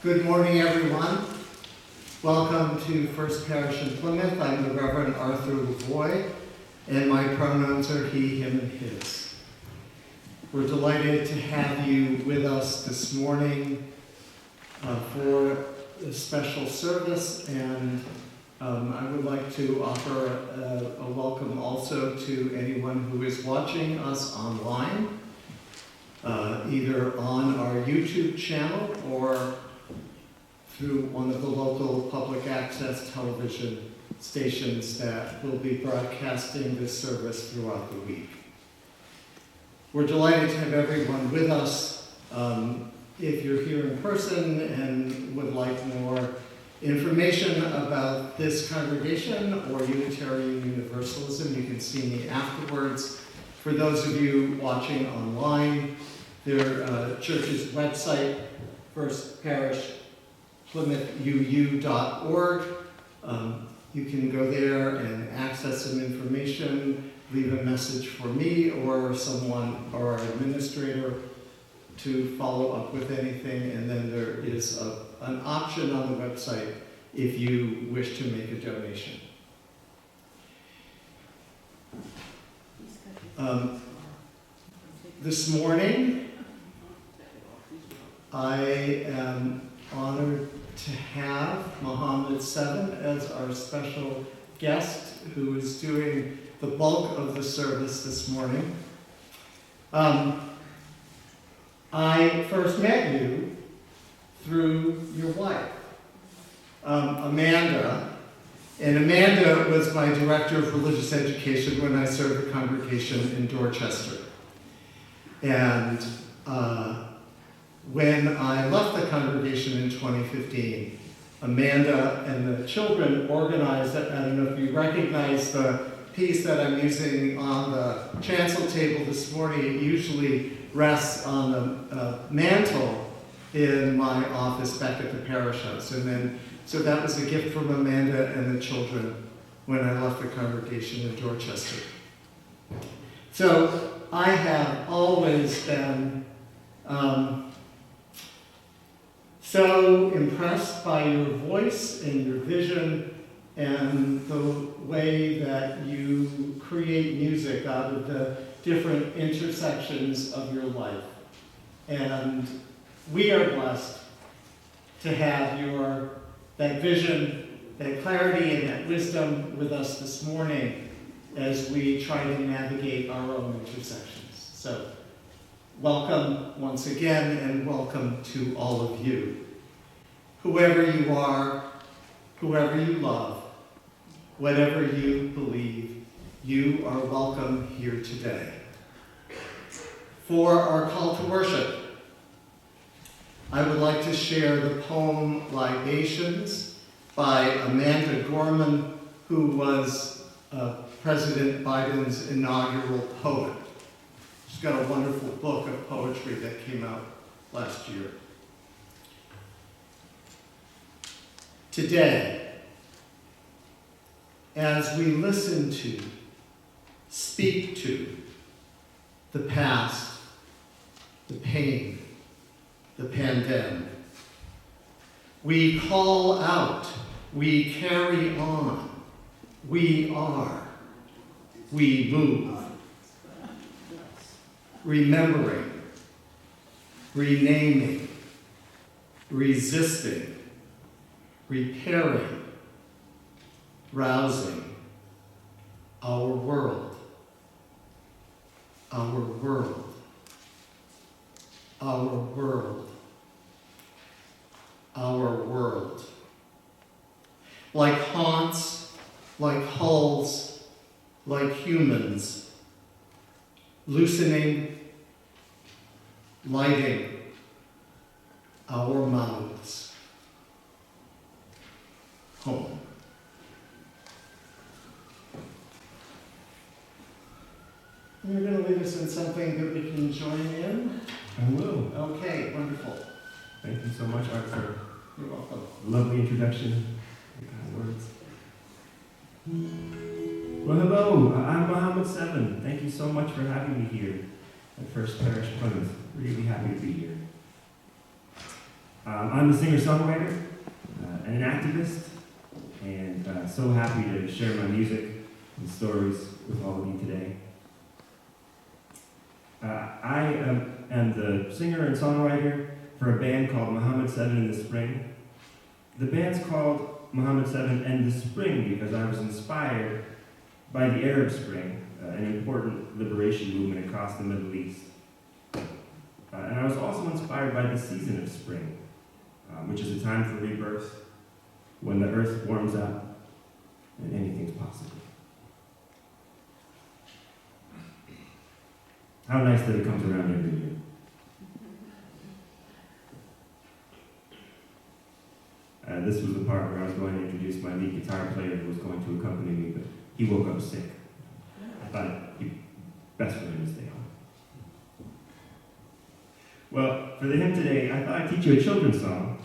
Good morning, everyone. Welcome to First Parish in Plymouth. I'm the Reverend Arthur Lavoie, and my pronouns are he, him, and his. We're delighted to have you with us this morning for a special service, and I would like to offer a welcome also to anyone who is watching us online, either on our YouTube channel or through one of the local public access television stations that will be broadcasting this service throughout the week. We're delighted to have everyone with us. If you're here in person and would like more information about this congregation or Unitarian Universalism, you can see me afterwards. For those of you watching online, their church's website, First Parish PlymouthUU.org. You can go there and access some information, leave a message for me or someone or our administrator to follow up with anything, and then there is an option on the website if you wish to make a donation. This morning, I am honored to have Mohammed Seven as our special guest who is doing the bulk of the service this morning. I first met you through your wife, Amanda, and Amanda was my director of religious education when I served the congregation in Dorchester. And when I left the congregation in 2015, Amanda and the children organized, I don't know if you recognize the piece that I'm using on the chancel table this morning. It usually rests on the mantle in my office back at the parish house. So that was a gift from Amanda and the children when I left the congregation in Dorchester. So I have always been so impressed by your voice and your vision and the way that you create music out of the different intersections of your life. And we are blessed to have that vision, that clarity, and that wisdom with us this morning as we try to navigate our own intersections. So welcome once again, and welcome to all of you. Whoever you are, whoever you love, whatever you believe, you are welcome here today. For our call to worship, I would like to share the poem Libations by Amanda Gorman, who was President Biden's inaugural poet. She's got a wonderful book of poetry that came out last year. Today, as we listen to, speak to the past, the pain, the pandemic, we call out, we carry on, we are, we move, remembering, renaming, resisting, repairing, rousing, our world, our world, our world, our world. Like haunts, like hulls, like humans, loosening, lighting our mouths. Home. You're going to lead us in something that we can join in? I will. Okay, wonderful. Thank you so much, Arthur. You're welcome. Lovely introduction. Kind words. Well, hello. I'm Mohammed Seven. Thank you so much for having me here at First Parish Plymouth. Really happy to be here. I'm a singer-songwriter and an activist, and so happy to share my music and stories with all of you today. I am the singer and songwriter for a band called Muhammad 7 in the Spring. The band's called Muhammad 7 and the Spring because I was inspired by the Arab Spring, an important liberation movement across the Middle East. And I was also inspired by the season of spring, which is a time for rebirth, when the earth warms up and anything's possible. How nice that it comes around every year. This was the part where I was going to introduce my lead guitar player who was going to accompany me, but he woke up sick. I thought it'd be best for him to stay home. Well, for the hymn today, I thought I'd teach you a children's song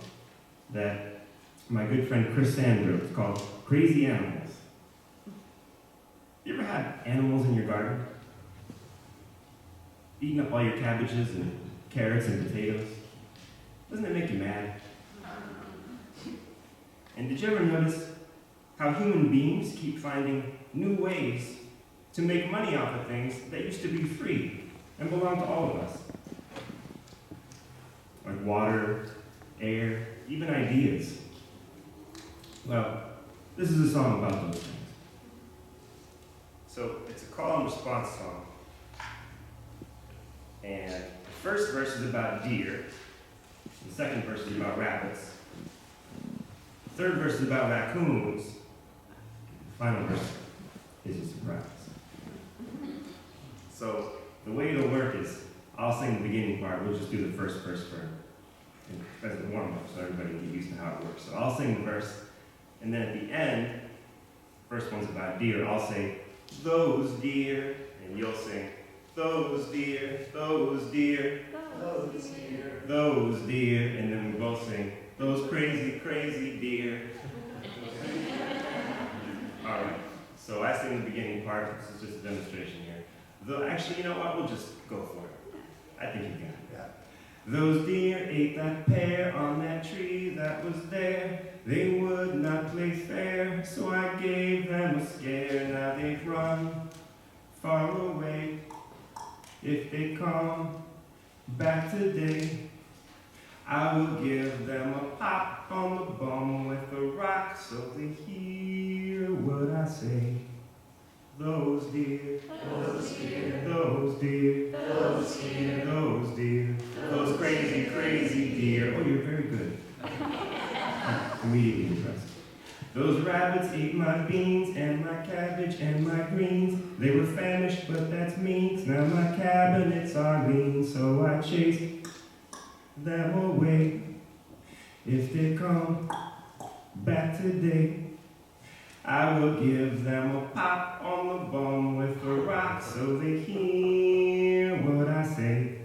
that my good friend Chris Sand wrote. It's called Crazy Animals. You ever had animals in your garden? Eating up all your cabbages and carrots and potatoes? Doesn't it make you mad? And did you ever notice how human beings keep finding new ways to make money off of things that used to be free and belong to all of us? Like water, air, even ideas. Well, this is a song about those things. So it's a call and response song. And the first verse is about deer. The second verse is about rabbits. The third verse is about raccoons. The final verse is a surprise. So the way it'll work is I'll sing the beginning part. We'll just do the first verse as a warm-up so everybody can get used to how it works. So I'll sing the verse, and then at the end, first one's about deer. I'll say, those deer, and you'll sing, those deer, those deer, those deer, those deer, and then we both sing, those crazy, crazy deer. All right, so I sing the beginning part. This is just a demonstration here. Though, actually, you know what? We'll just go for it. I think you got it. Yeah. Those deer ate that pear on that tree that was there. They would not play fair, so I gave them a scare. Now they've run far away. If they come back today, I will give them a pop on the bum with a rock so they hear what I say. Those deer, those deer, those deer, those deer, those deer, those crazy, crazy deer. Oh, you're very good. I'm immediately impressed. Those rabbits ate my beans and my cabbage and my greens. They were famished, but that's mean. 'Cause now my cabinets are lean, so I chased them away. If they come back today, I will give them a pop on the bum with a rock so they hear what I say.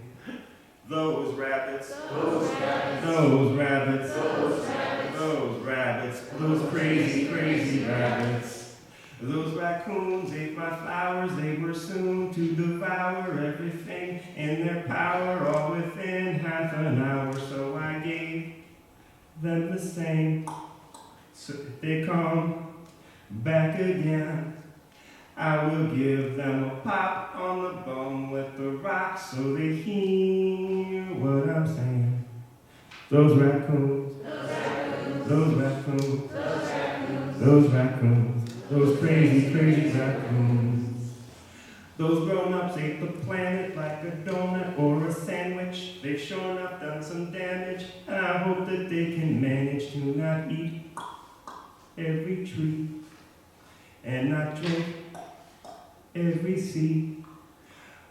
Those rabbits, those rabbits, those rabbits, those rabbits, those rabbits, those crazy, crazy rabbits. Those raccoons ate my flowers, they were soon to devour everything in their power, all within half an hour. So I gave them the same. So if they come back again, I will give them a pop on the bum with a rock so they hear what I'm saying. Those raccoons, those raccoons, those raccoons, those raccoons, those crazy, crazy raccoons. Those grown-ups ate the planet like a donut or a sandwich. They've sure enough done some damage, and I hope that they can manage to not eat every tree and not drink every seed,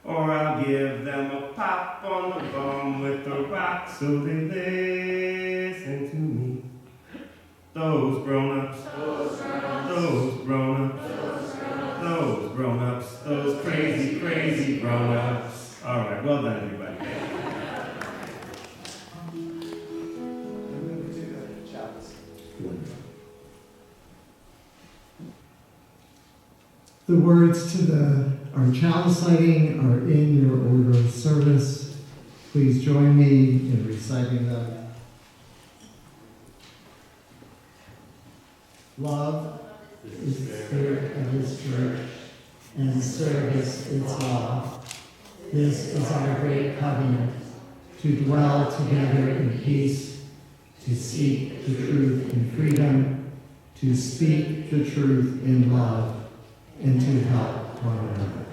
or I'll give them a pop on the bum with a rock so they listen to me. Those grown-ups, those grown-ups, those grown-ups, those grown-ups, those crazy, crazy grown-ups. All right, well done, everybody. The words to our chalice lighting are in your order of service. Please join me in reciting them. Love is the spirit of his church, and service its law. This is our great covenant, to dwell together in peace, to seek the truth in freedom, to speak the truth in love, and to help one another.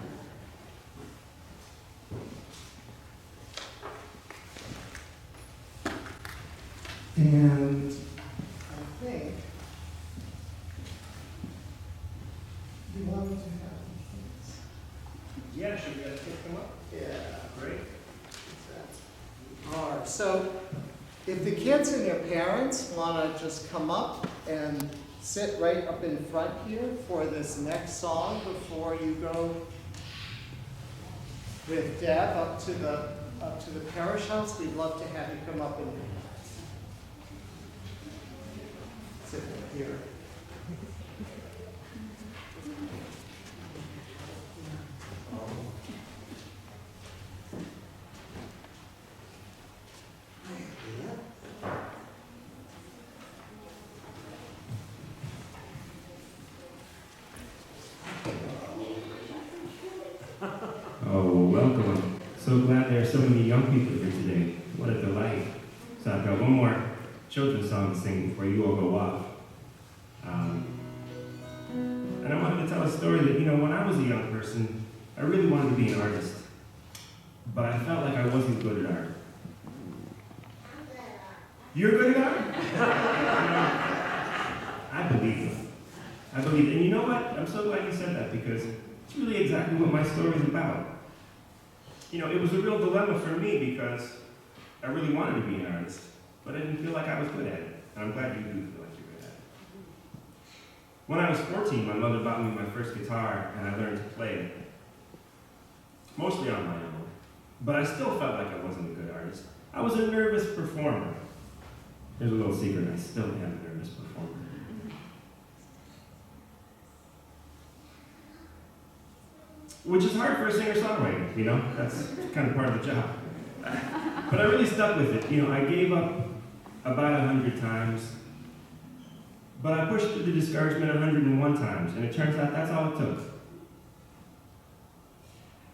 And I think you wanted to have things. Yeah, should we pick them up? Yeah. Great. All right, so if the kids and their parents want to just come up and sit right up in front here for this next song before you go with Deb up to the parish house, we'd love to have you come up and sit here. Oh, welcome. So glad there are so many young people here today. What a delight. So I've got one more children's song to sing before you all go off. And I wanted to tell a story that, when I was a young person, I really wanted to be an artist. But I felt like I wasn't good at art. You're good at art? I believe it. I believe it. And you know what? I'm so glad you said that because it's really exactly what my story is about. It was a real dilemma for me because I really wanted to be an artist, but I didn't feel like I was good at it. And I'm glad you do feel like you're good at it. When I was 14, my mother bought me my first guitar and I learned to play it. Mostly on my own. But I still felt like I wasn't a good artist. I was a nervous performer. Here's a little secret, I still am a nervous performer. Which is hard for a singer-songwriter, that's kind of part of the job. But I really stuck with it. I gave up about 100 times, but I pushed through the discouragement 101 times, and it turns out that's all it took.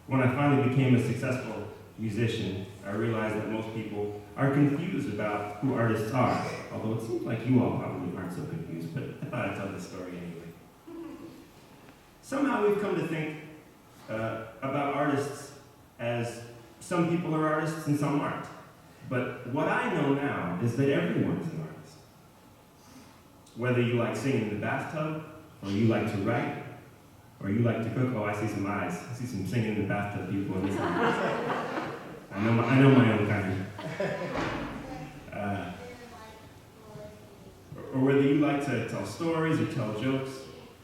When I finally became a successful musician, I realized that most people are confused about who artists are, although it seems like you all probably aren't so confused, but I thought I'd tell this story anyway. Somehow we've come to think about artists as some people are artists and some aren't. But what I know now is that everyone's an artist. Whether you like singing in the bathtub, or you like to write, or you like to cook. Oh, I see some eyes. I see some singing in the bathtub people in this house. I know my own kind. Or whether you like to tell stories or tell jokes,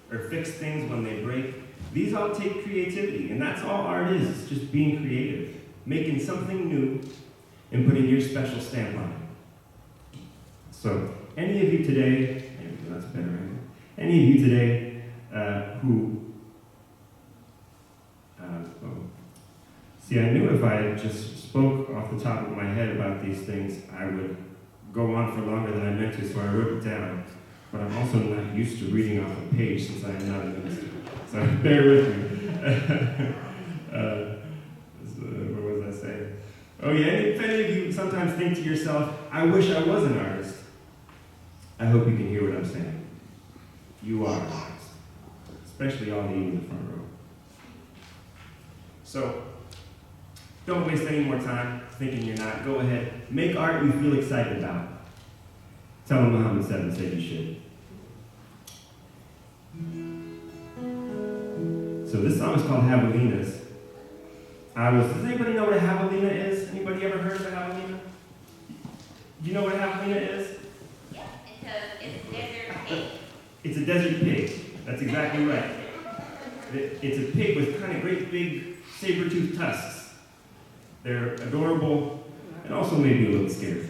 or fix things when they break. These all take creativity, and that's all art is. It's just being creative, making something new, and putting your special stamp on it. So, any of you today, that's better, right? Any of you today see, I knew if I just spoke off the top of my head about these things, I would go on for longer than I meant to, so I wrote it down. But I'm also not used to reading off a page since I am not a minister. So bear with me. What was I saying? Oh yeah, if any of you sometimes think to yourself, I wish I was an artist, I hope you can hear what I'm saying. You are an artist. Especially all of you in the front row. So, don't waste any more time thinking you're not. Go ahead, make art you feel excited about. Tell them Muhammad 7 said you should. So this song is called Javelinas. Does anybody know what a javelina is? Anybody ever heard of a javelina? Do you know what a javelina is? Yeah, it's a desert pig. It's a desert pig. That's exactly right. It's a pig with kind of great big saber-toothed tusks. They're adorable and also maybe a little scary.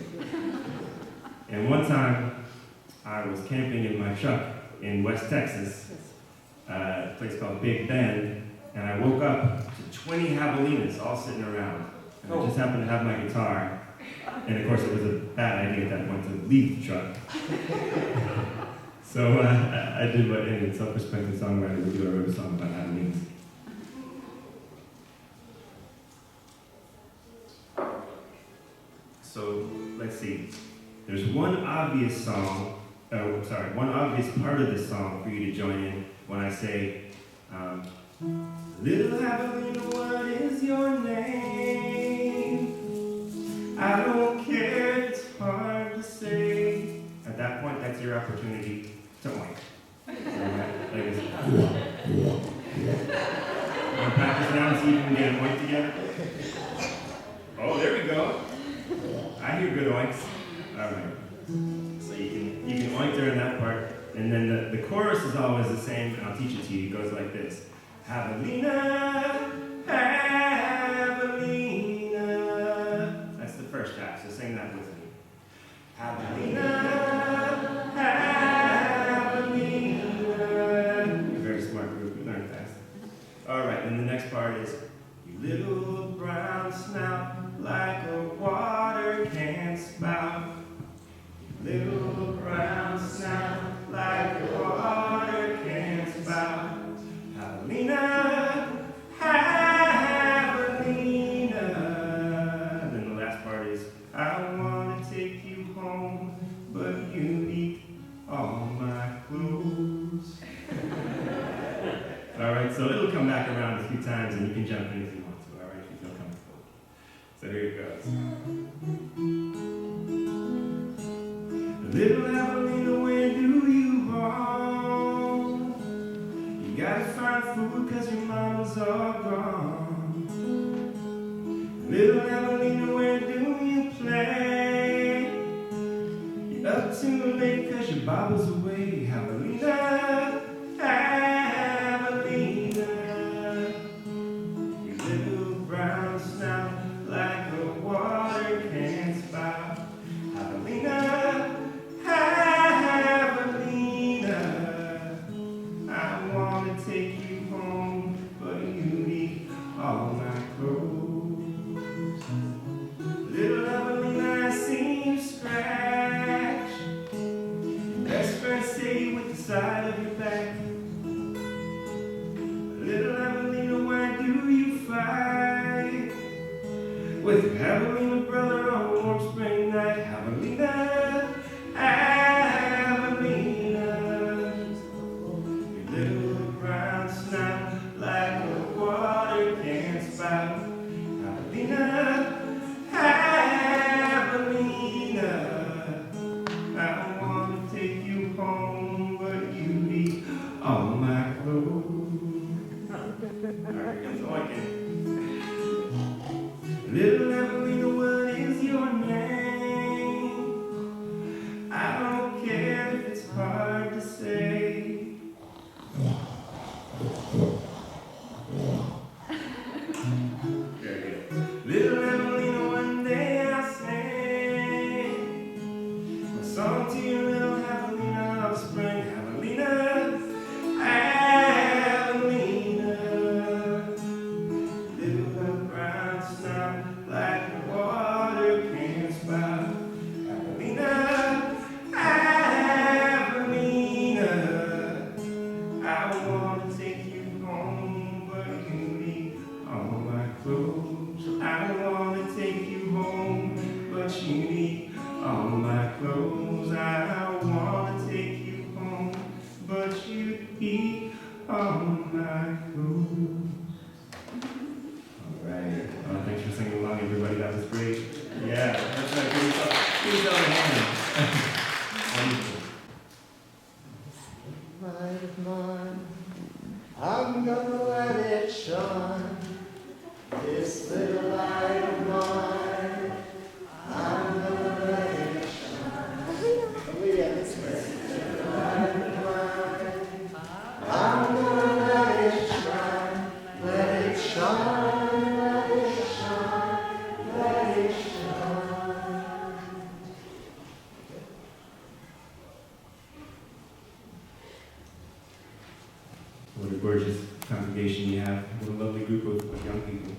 And one time, I was camping in my truck in West Texas, a place called Big Bend, and I woke up to 20 javelinas all sitting around. And I just happened to have my guitar, and of course it was a bad idea at that point to leave the truck. So I did what any self-respecting songwriter would do. I wrote a song about Halloween. So let's see. There's one obvious one obvious part of this song for you to join in when I say, little Abilene, what is your name? I don't care if it's hard to say. At that point, that's your opportunity to oink. Like this. Want to practice now and see if you can get an oink together? Oh, there we go. I hear good oinks. All right. So you can oink during that part, and then the chorus is always the same, and I'll teach it to you. It goes like this. Javelina, Javelina. That's the first half, so sing that with me. Javelina, Javelina. You're a very smart group, you learn fast. All right, then the next part is, you little brown snout, like a water can spout. Little brown snout, like a water can spout. Javelina, Javelina. Then the last part is, I want to take you home, but you eat all my clothes. All right, so it'll come back around a few times, and you can jump in if you want to, all right, if you feel comfortable. So here it goes. Little Abilene, where do you roam? You gotta find food 'cause your mama's all gone. Little Abilene, where do you play? You're up too late 'cause your baba's away. Javelina, Javelina. Your little brown snout, like a water can spout. Javelina, Javelina. I wanna take you home, but you need all my clothes. Little Evelina, I see you scratch. Your best friend say with the side of your back. Little Evelina, why do you fight with your Javelina brother on a warm spring night? Javelina, Javelina. Your little brown snout, like a water can spout. Javelina, Javelina. I want to take you home, but you need all my clothes. All right, here goes oinking. Little Evelina, what is your name? I don't care if it's hard to say. Very good. Little Evelina, one day I'll sing a song to you, little Evelina of spring. Evelina, Evelina. Little brown snout, like the water can spout. Evelina, Evelina. I want to take you home, but you need all my clothes. I want to take you home, but you need all my clothes. I want to take you home, but you need all my clothes. All right. Oh, thanks for singing along, everybody. That was great. Yeah, that's right. Give yourself a hand. Wonderful. Light of mine, I'm gonna let it shine. This little light of mine, I'm gonna let it shine. Oh yeah, this way. Little light of mine, I'm gonna let it shine. Let it shine, let it shine, let it shine. What a gorgeous congregation you have. What a lovely group of young people.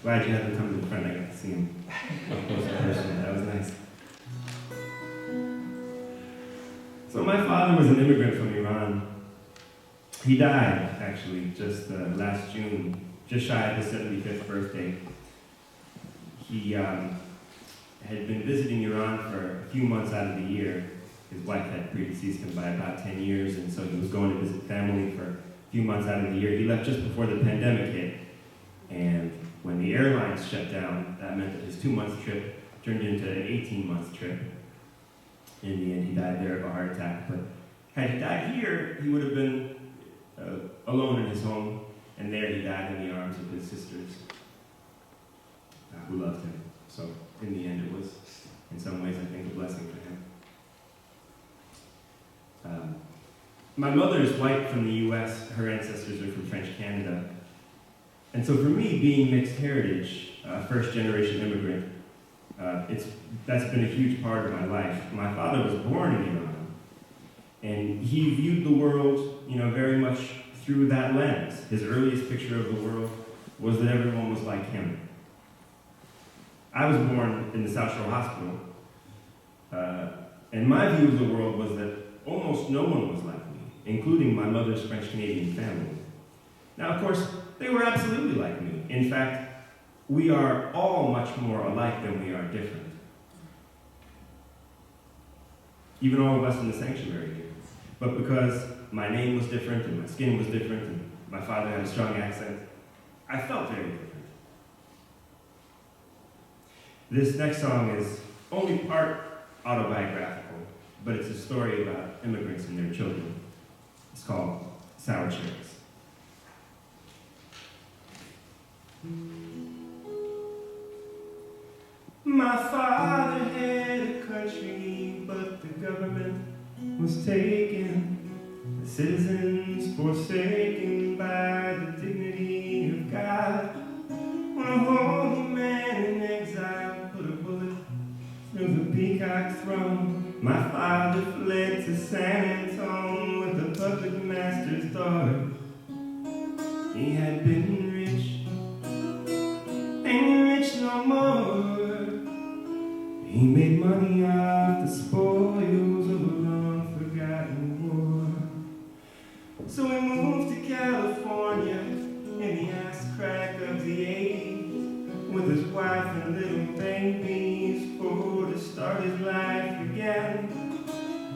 Glad you had them come to the front. I got to see them up close in person. That was nice. So my father was an immigrant from Iran. He died, actually, just last June, just shy of his 75th birthday. He had been visiting Iran for a few months out of the year. His wife had predeceased him by about 10 years, and so he was going to visit family for a few months out of the year. He left just before the pandemic hit, and when the airlines shut down, that meant that his 2-month trip turned into an 18-month trip. In the end, he died there of a heart attack, but had he died here, he would have been alone in his home, and there he died in the arms of his sisters, who loved him. So in the end, it was, in some ways, I think, a blessing for him. My mother is white from the U.S. Her ancestors are from French Canada. And so for me, being mixed heritage, first-generation immigrant, that's been a huge part of my life. My father was born in Iran, and he viewed the world, very much through that lens. His earliest picture of the world was that everyone was like him. I was born in the South Shore Hospital, and my view of the world was that almost no one was like me, including my mother's French-Canadian family. Now, of course, they were absolutely like me. In fact, we are all much more alike than we are different. Even all of us in the sanctuary here. But because my name was different, and my skin was different, and my father had a strong accent, I felt very different. This next song is only part autobiographical, but it's a story about immigrants and their children. It's called Sour Cherries. My father had a country, but the government was taken, the citizens forsaken by the dignity of God. When a holy man in exile put a bullet through the peacock throne, my father fled to San Antone with the puppet master's daughter. He had been rich, ain't rich no more. He made money off the spoils of a long-forgotten war. So he moved to California in the ass crack of the 80s with his wife and little babies for to start his life again.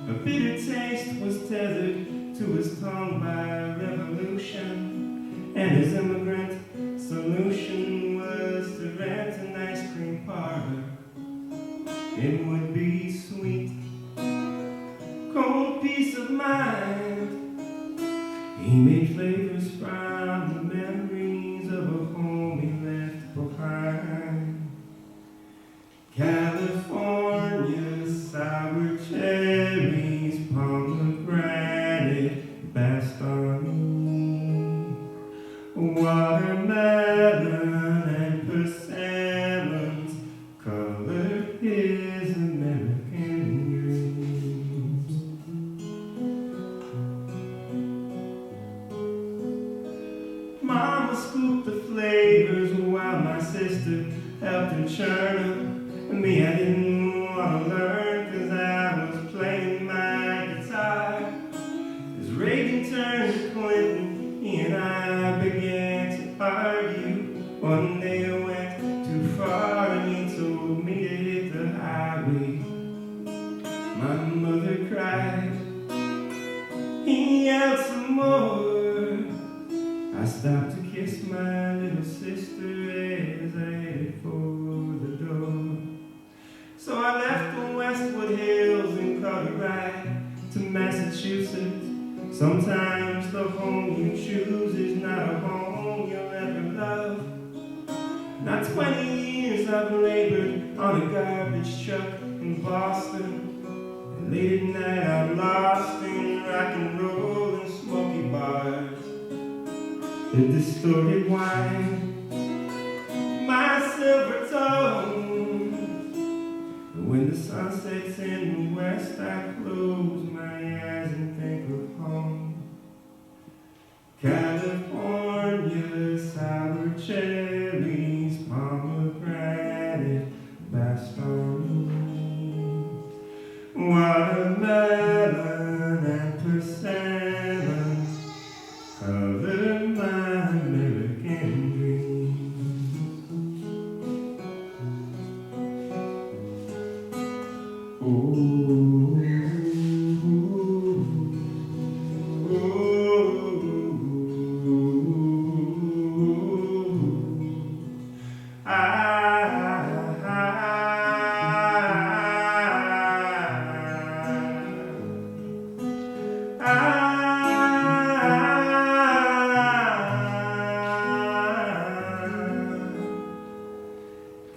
A bitter taste was tethered to his tongue by revolution, and his immigrant solution was to rent an ice cream parlor. It would be sweet, cold peace of mind. He made flavors from the memories of a home he left behind. California, sour cherries, pomegranate, baston, watermelon and persimmons colored his American dreams. Mama scooped the flavors while my sister helped him churn them. Me, I didn't want to learn 'cause I was playing my guitar. As Reagan turned to Clinton, he and I began to argue. One day I went too far and he told me to hit the highway. My mother cried, he yelled some more. I stopped to kiss my little sister as I headed for the door. So I left the Westwood Hills and caught a ride to Massachusetts. Sometimes the home you choose is not a home you'll ever love. Not 20 years I've labored on a garbage truck in Boston. And late at night I'm lost in rock and roll and smoky bars. The distorted wine, my silver tongue. When the sun sets in the west, I close my eyes and think of home. California, sour cherries, pomegranate, baston, watermelon lemon color my American dream. Ooh,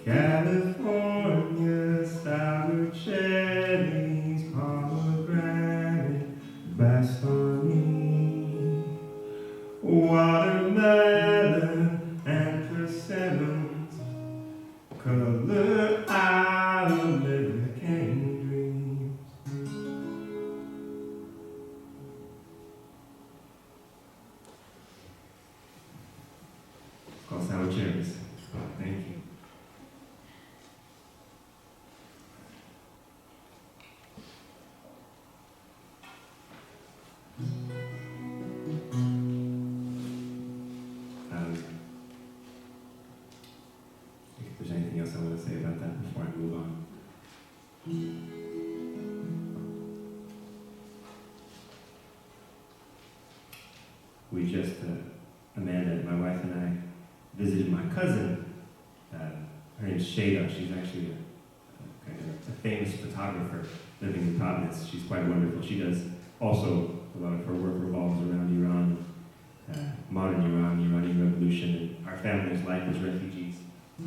California sour cherries, pomegranate, Bastoni, watermelon and persimmons, color our American dreams. It's called Sour Cherries. Thank you. If there's anything else I want to say about that before I move on. We just, Amanda, my wife and I, visited my cousin. Her name's Shada. She's actually a famous photographer living in Providence. She's quite wonderful. She does also, a lot of her work revolves around Iran, modern Iran, the Iranian Revolution, and our family's life as refugees. I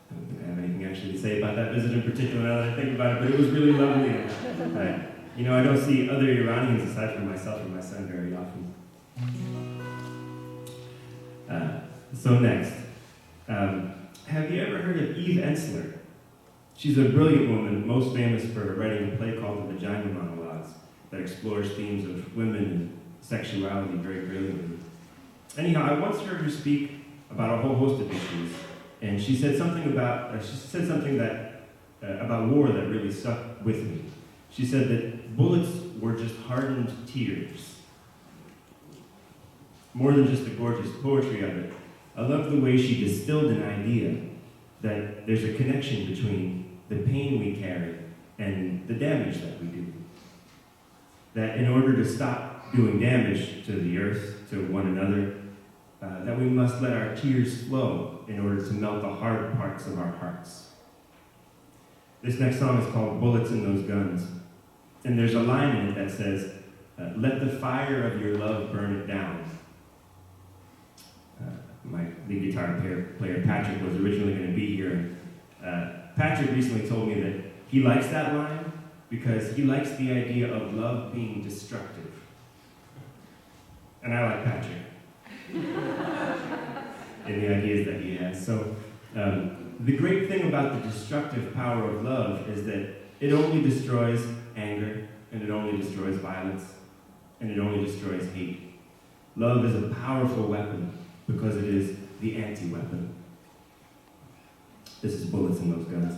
don't think I have anything actually to say about that visit in particular now that I think about it, but it was really lovely. You know, I don't see other Iranians aside from myself and my son very often. So next, have you ever heard of Eve Ensler? She's a brilliant woman, most famous for writing a play called The Vagina Monologues that explores themes of women and sexuality very brilliantly. Anyhow, I once heard her speak about a whole host of issues, and she said something about about war that really stuck with me. She said that bullets were just hardened tears. More than just the gorgeous poetry of it, I love the way she distilled an idea that there's a connection between the pain we carry and the damage that we do. That in order to stop doing damage to the earth, to one another, that we must let our tears flow in order to melt the hard parts of our hearts. This next song is called Bullets in Those Guns. And there's a line in it that says, let the fire of your love burn it down. My lead guitar player, Patrick, was originally going to be here. Patrick recently told me that he likes that line because he likes the idea of love being destructive. And I like Patrick. And the ideas that he has. So, the great thing about the destructive power of love is that it only destroys anger, and it only destroys violence, and it only destroys hate. Love is a powerful weapon because it is the anti-weapon. This is Bullets in Those Guns.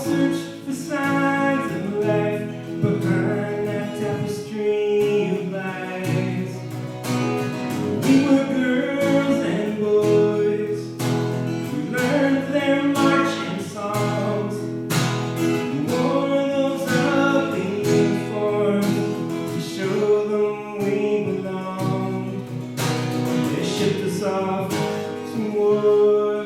search for signs of life behind that tapestry of lies. We were girls and boys who learned their marching songs, who wore those ugly uniforms to show them we belonged. They shipped us off to war.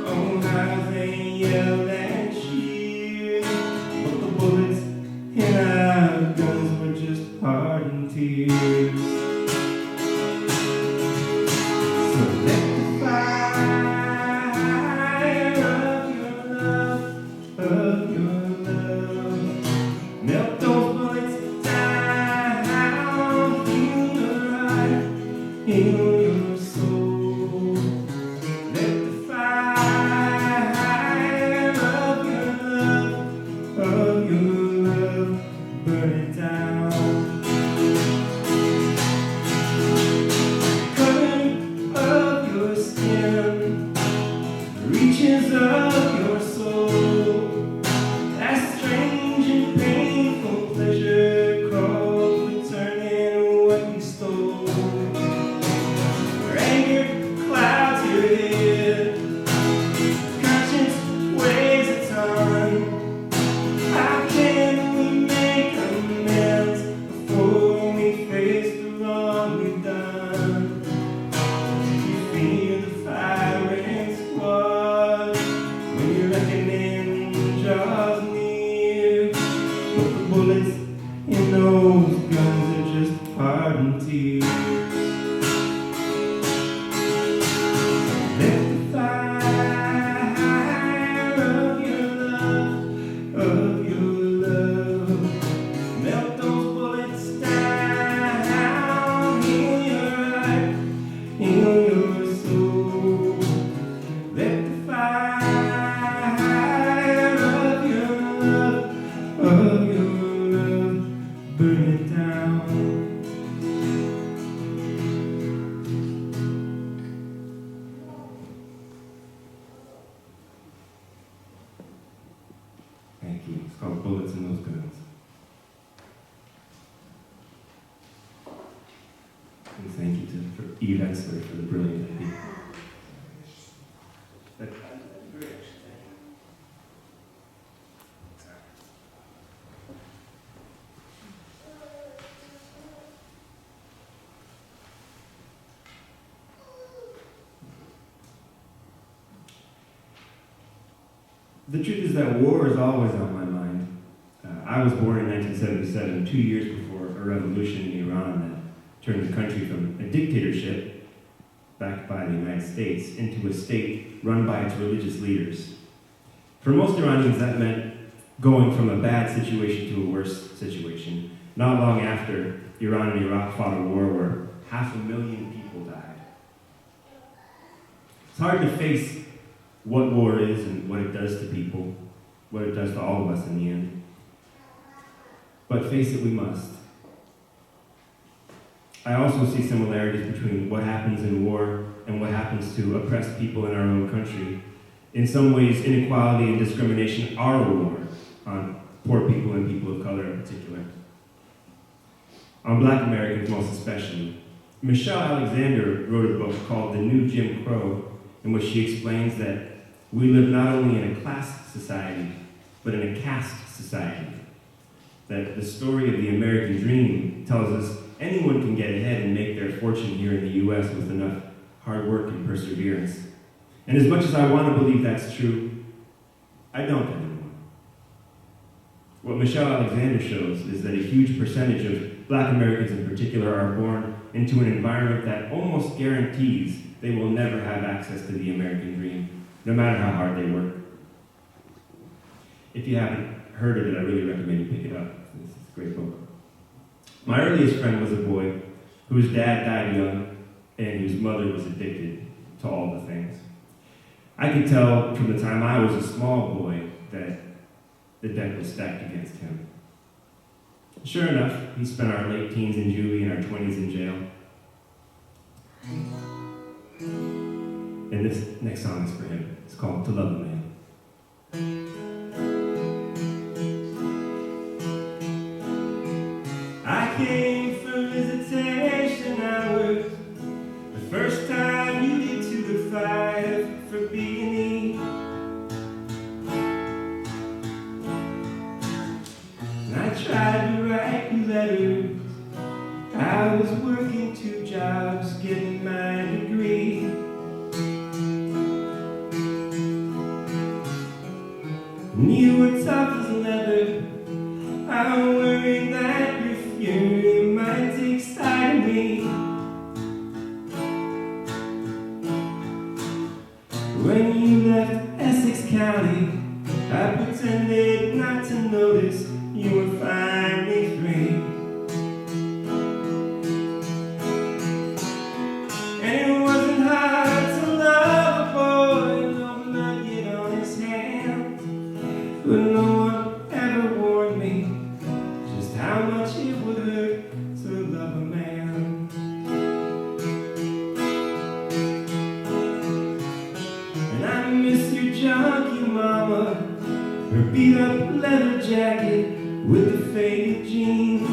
Oh, how they yelled and cheered, but the bullets in our guns were just hardened tears. So let the fire of your love, melt those bullets down, heal your heart, heal your soul. Let the fire of your love, burn it down. Color of your skin, reaches of your soul, that strange and painful pleasure called returning what we stole. Where anger clouds your head, conscience weighs a ton. How can we make amends before we face the wrong we've done? You feel the firing squad when your reckoning draws near, but the bullets in those guns are just hardened tears. Let the fire of your love, melt those bullets down, heal your heart, heal your soul. Let the fire of your love, burn it down. Thank you. It's called Bullets in Those Guns. And thank you to Ensler for the brilliant idea. The truth is that war is always on my mind. I was born in 1977, 2 years before a revolution in Iran that turned the country from a dictatorship backed by the United States into a state run by its religious leaders. For most Iranians, that meant going from a bad situation to a worse situation. Not long after, Iran and Iraq fought a war where 500,000 people died. It's hard to face what war is and what it does to people, what it does to all of us in the end. But face it, we must. I also see similarities between what happens in war and what happens to oppressed people in our own country. In some ways, inequality and discrimination are a war on poor people and people of color in particular. On Black Americans most especially. Michelle Alexander wrote a book called The New Jim Crow, in which she explains that we live not only in a class society, but in a caste society. That the story of the American dream tells us anyone can get ahead and make their fortune here in the US with enough hard work and perseverance. And as much as I want to believe that's true, I don't anymore. What Michelle Alexander shows is that a huge percentage of Black Americans in particular are born into an environment that almost guarantees they will never have access to the American dream, no matter how hard they work. If you haven't heard of it, I really recommend you pick it up. This is a great book. My earliest friend was a boy whose dad died young and whose mother was addicted to all the things. I could tell from the time I was a small boy that the deck was stacked against him. Sure enough, he spent our late teens in juvie and our 20s in jail. And this next song is for him. It's called To Love a Man. I came for visitation hours, the first time you did to the fight for being. And I tried to write you letters. I was working 2 jobs, getting my degree. And you were tough as leather. I'm worried that your fury might take sight of me. When you left Essex County, I pretended not to notice you were finally free. And it wasn't hard to love a boy, no blood yet on his hands, but no one ever warned me just how much it would hurt to love a man. And I miss your junkie mama, her beat up leather jacket with the faded jeans.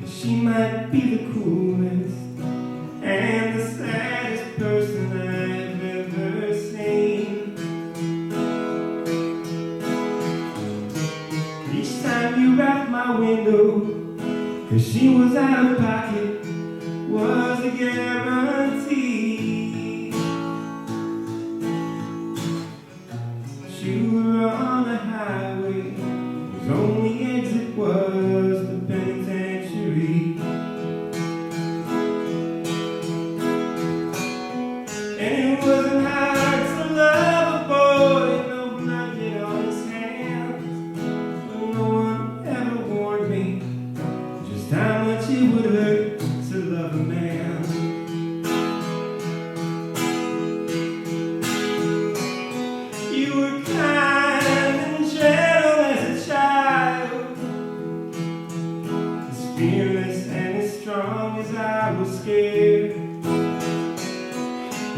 She might be the coolest and the saddest person I've ever seen. Each time you rapped my window, 'cause she was out of pocket, was a guarantee. You were on the highway, whose only exit was the penitentiary. And it wasn't hard to love a boy, no blood yet on his hands, but no one ever warned me just how much it would hurt to love a man. You were kind and gentle as a child, as fearless and as strong as I was scared.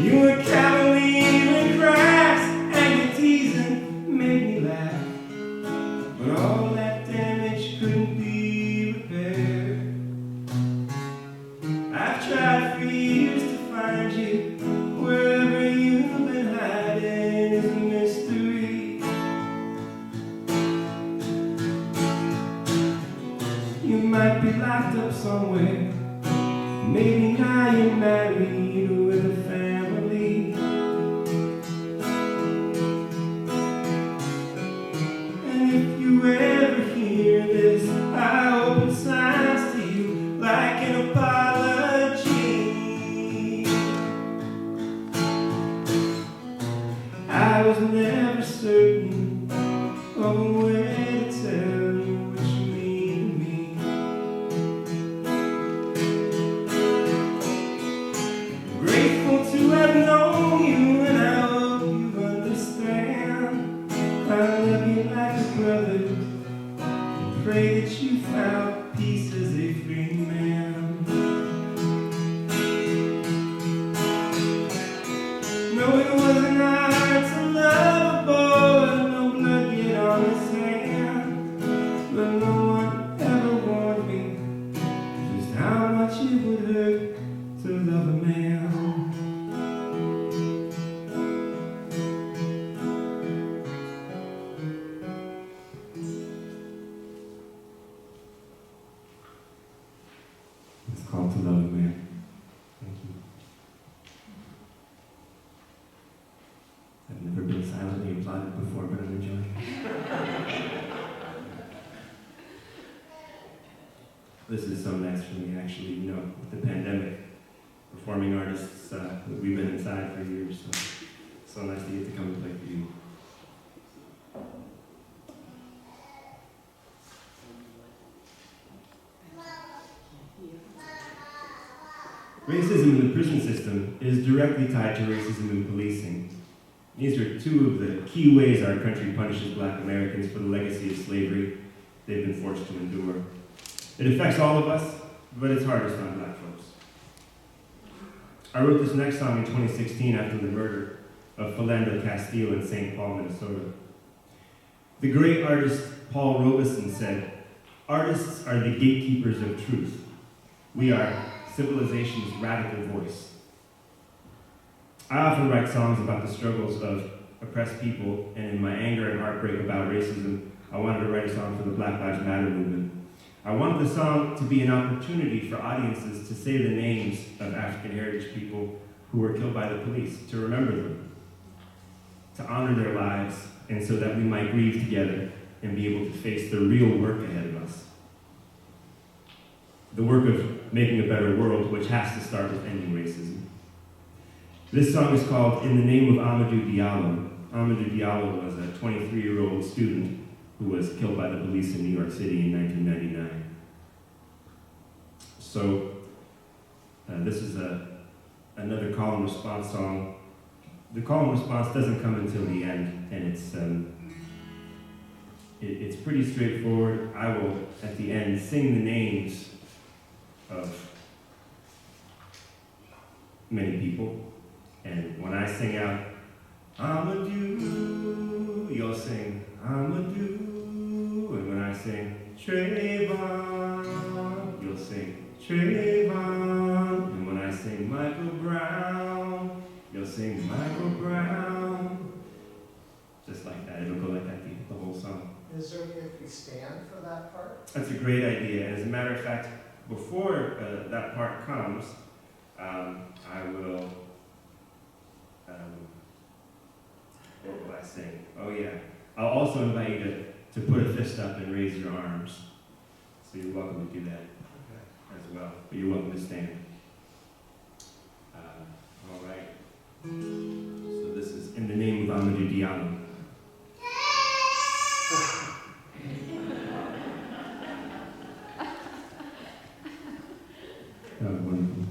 You were cavalier and crass, and your teasing made me laugh, but all that damage couldn't be repaired. I've tried for years to find you, wherever you've been hiding is a mystery. You might be locked up somewhere, maybe now you're married with a family. And if you ever hear this, I open signs to you like an apology. I was never certain of a way to tell you what you mean to me. Grateful to have known you, and I hope you understand. I love you like a brother, and pray that you found peace as a free man. No, it wasn't hard to love a boy, no blood yet on his hand, but no one ever warned me just how much it would hurt to love a man. It's called To Love a Man. Thank you. I've never been silently applauded before, but I'm enjoying it. This is so nice for me, actually. You know, with the pandemic, performing artists, we've been inside for years, so nice to get to come and play for you. Racism in the prison system is directly tied to racism in policing. These are 2 of the key ways our country punishes Black Americans for the legacy of slavery they've been forced to endure. It affects all of us, but it's hardest on Black folks. I wrote this next song in 2016 after the murder of Philando Castile in St. Paul, Minnesota. The great artist Paul Robeson said, "Artists are the gatekeepers of truth. We are civilization's radical voice." I often write songs about the struggles of oppressed people, and in my anger and heartbreak about racism, I wanted to write a song for the Black Lives Matter movement. I wanted the song to be an opportunity for audiences to say the names of African heritage people who were killed by the police, to remember them, to honor their lives, and so that we might grieve together and be able to face the real work ahead of us. The work of making a better world, which has to start with ending racism. This song is called "In the Name of Amadou Diallo." Amadou Diallo was a 23-year-old student who was killed by the police in New York City in 1999. So, this is another call and response song. The call and response doesn't come until the end, and it's pretty straightforward. I will, at the end, sing the names of many people, and when I sing out, "Amadou," you'll sing, "Amadou," and when I sing, "Trayvon," you'll sing, "Trayvon," and when I sing, "Michael Brown," you'll sing, "Michael Brown." Just like that, it'll go like that the whole song. Is there any if we stand for that part? That's a great idea. As a matter of fact, before that part comes, I will, what will I sing? Oh yeah. I'll also invite you to put a fist up and raise your arms. So you're welcome to do that as well. But you're welcome to stand. All right. So this is "In the Name of Amadou Diallo." That was wonderful.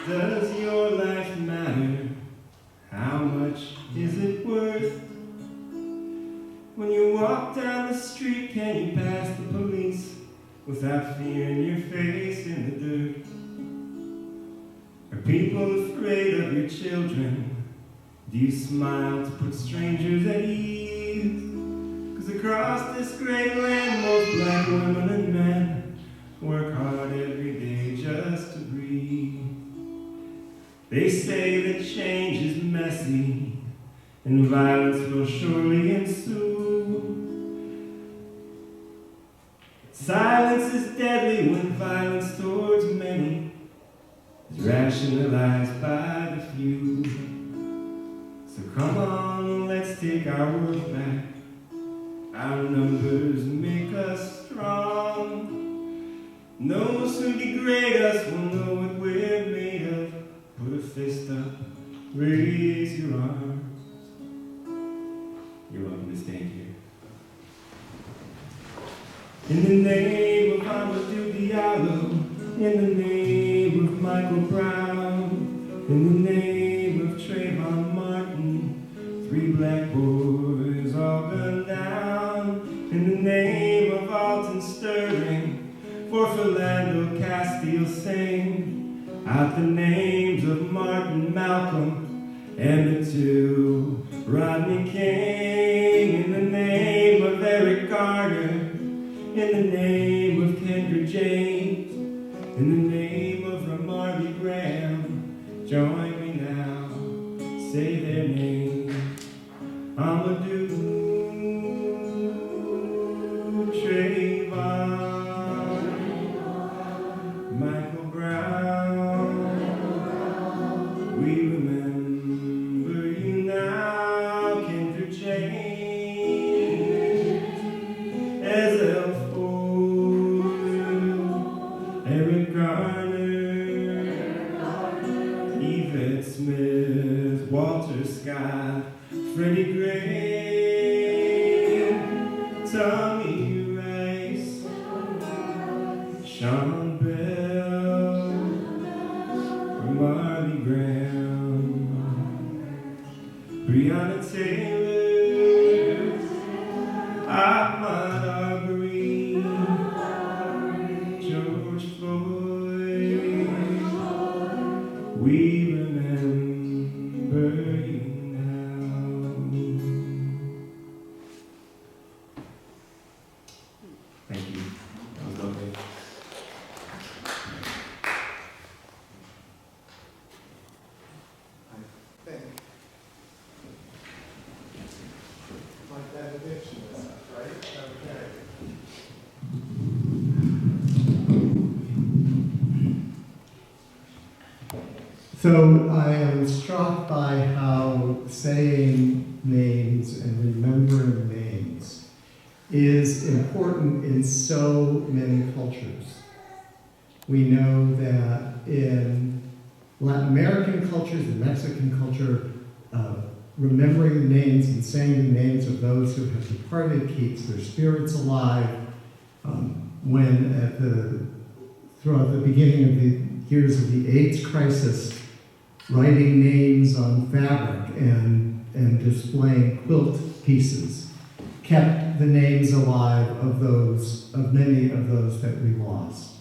Does your life matter? How much is it worth? When you walk down the street, can you pass the police without fear in your face in the dirt? Are people afraid of your children? Do you smile to put strangers at ease? 'Cause across this great land, most black women and men work hard every day just to breathe. They say that change is messy and violence will surely ensue. Silence is deadly when violence towards many is rationalized by the few. So come on, let's take our world back. Our numbers make us strong. Those who degrade us will know what we're made of. Put a fist up, raise your arms. You're welcome to stand here. In the name of Amadou Diallo, in the name of Michael Brown, in the name of Trayvon Martin, 3 black boys all gunned down. In the name of Alton Sterling, for Philando Castile sing out the names of Martin, Malcolm, and the 2 Rodney King. In the name of Eric Garner, in the name of Kendra James, in the name of Ramarley Graham, join me now, say their names. Amadou, Trayvon, Michael Brown, we remember you now. Kendra James, Ezell Ford, Eric Garner, Yvette Smith, Walter Scott, Freddie Gray, Tommy Rice, Sean Bell, Marley Graham, Breonna Taylor, Ahmaud Arbery, George Floyd, we remember you So I am struck by how saying names and remembering names is important in so many cultures. We know that in Latin American cultures and Mexican culture, remembering the names and saying the names of those who have departed keeps their spirits alive. Throughout the beginning of the years of the AIDS crisis, writing names on fabric and displaying quilt pieces kept the names alive of many of those that we lost.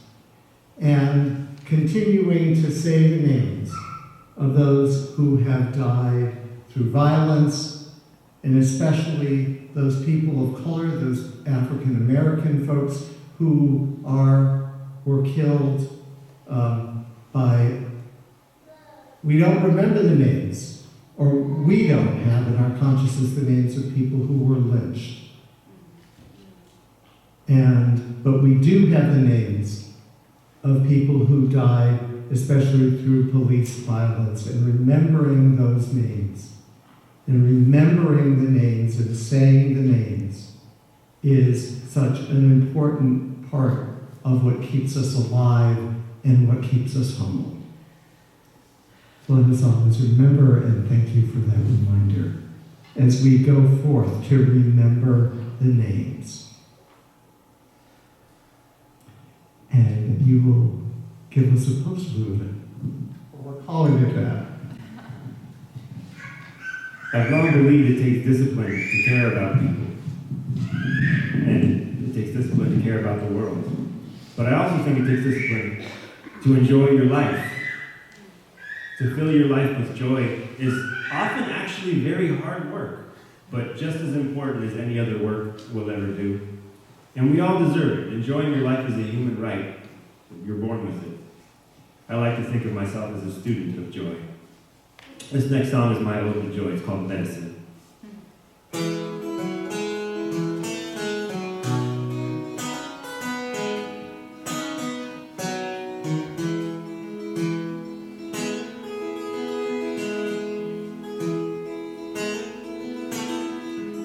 And continuing to say the names of those who have died through violence, and especially those people of color, those African American folks who were killed we don't remember the names, or we don't have in our consciousness the names of people who were lynched. But we do have the names of people who died, especially through police violence, and remembering those names, and remembering the names and saying the names is such an important part of what keeps us alive and what keeps us humble. So let us always remember and thank you for that reminder as we go forth to remember the names. And you will give us a postlude. We're calling it that. I've long believed it takes discipline to care about people. And it takes discipline to care about the world. But I also think it takes discipline to enjoy your life. To fill your life with joy is often actually very hard work, but just as important as any other work we'll ever do. And we all deserve it. Enjoying your life is a human right. You're born with it. I like to think of myself as a student of joy. This next song is my ode to joy. It's called Medicine.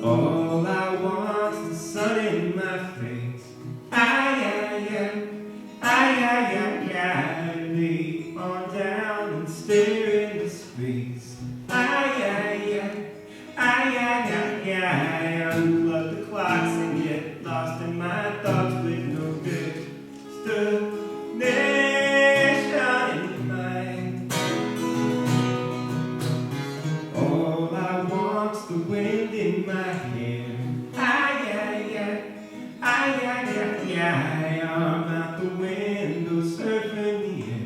All I want is the sun in my face. I lay on down and stare into space. Unplug the clocks and get lost in my thoughts with no destination in mind. All I want's the wind in my hair. I'm out the window surfing the air.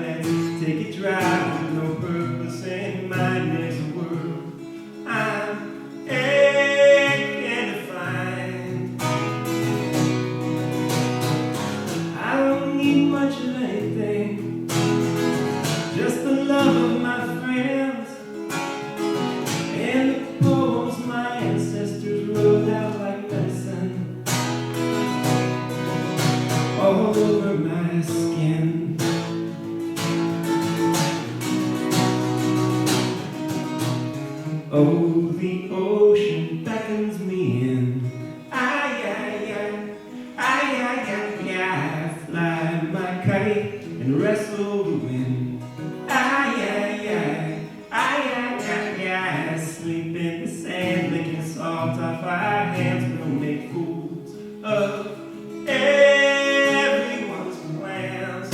Let's take a drive with no purpose in mind. There's a world I'm aching to find. I don't need much of anything, just the love of my friends and the poems my ancestors wrote out like medicine all over my skin. Oh, the ocean beckons me in. I fly my kite and wrestle the wind. Sleep in the sand, licking salt off our hands. We'll make fools of everyone's plans.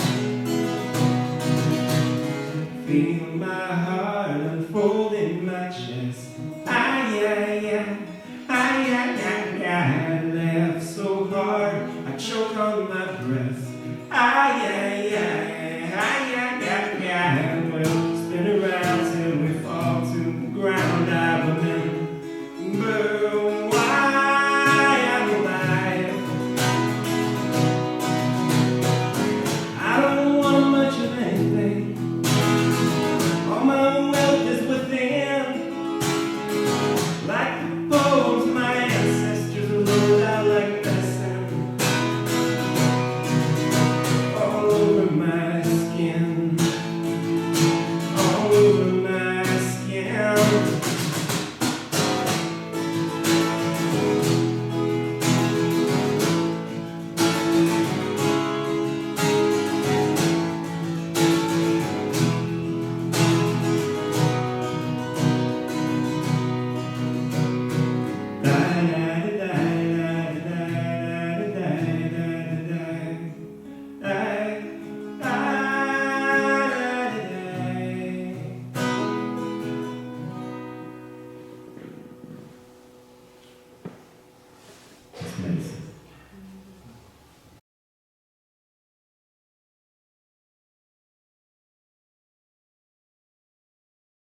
Feel my heart unfold in my chest. I laugh so hard I choke on my breath. Well, spin around